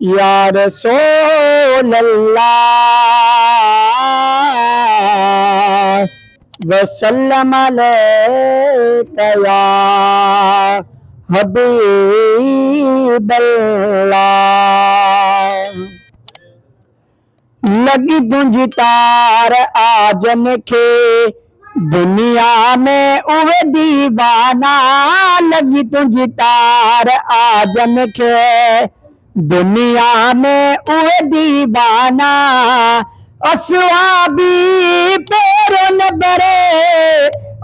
या रसूल अल्लाह वसल्लम अलैका या हबीब अल्लाह। लगी तुंजी तार आजन खे दुनिया में उहे दीवाना। लगी तुंजी तार आजन खे दुनिया में उहे दीवाना। असहाबी पैरों न बरे,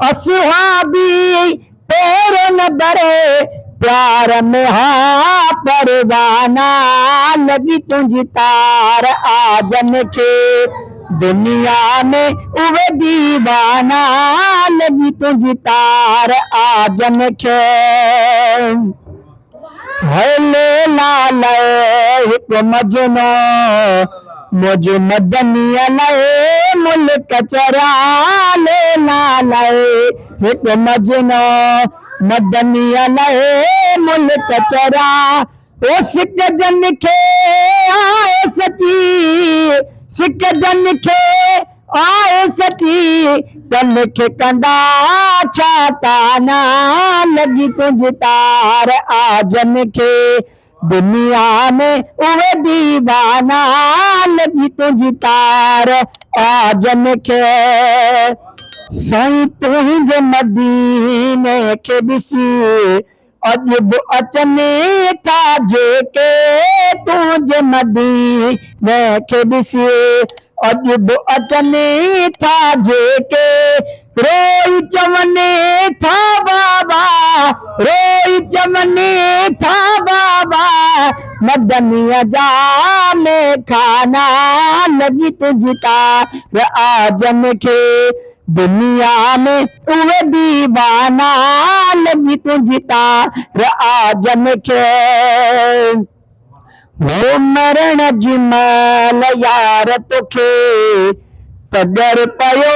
असहाबी पैरों न बरे, प्यार में हाँ परवाना। लगी तुंजी तार आजन खे दुनिया में उहे दीवाना। लगी तुंजी तार आजन खे हले लाले हिक मजनो मुझ मदनिया लए मुल्क चरा। ले लाले हिक मजनो मदनिया लए मुल्क चरा। ओ सिक जन खे आए सची, सिक जन खे आए सची, तन खे कंदा छा ताना। लगी तुंजी तार आजन खे दुनिया में उहे दीवाना। लगी तुंजी तार आजन खे साईं तुंहिंजे मदीने खे ॾिसी अॼु बि अचनि था जेके। तुंहिंजे मदीने खे ॾिसी अॼु बि अचनि था जेके। रोई चवनि था बाबा, रोई चवनि था बाबा, मदनीअ जा में खाना। लगी तुंजी तार आजन खे दुनिया में उहे दीवाना। लगी तुंजी तार आजन खे वो मरण जी महिल यार तोखे पगर पयो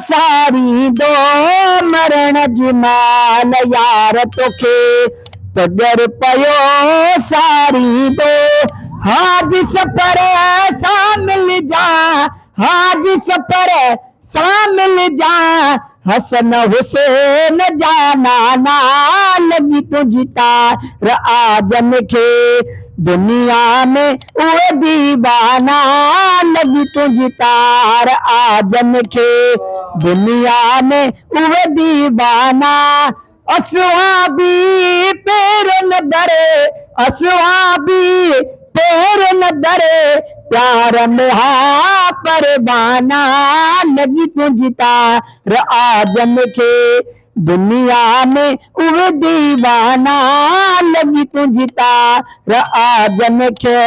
सारींदो। मरण जी महिल यार तोखे पगर पयो सारींदो। हाज सफर सां मिल जा, हाज सफर सां मिल जा, हसन हुसैन जा नाना। लगी तुंजी तार आजन खे दुनिया में उहे दीवाना। लगी तुंजी तार आजन खे दुनिया में उहे दीवाना। असहाबी पैर न धरे, असहाबी पैर न धरे, प्यार में हाँ परवाना। लगी तुंजी तार आजन खे दुनिया में उहे दीवाना। लगी तुंजी तार आजन खे।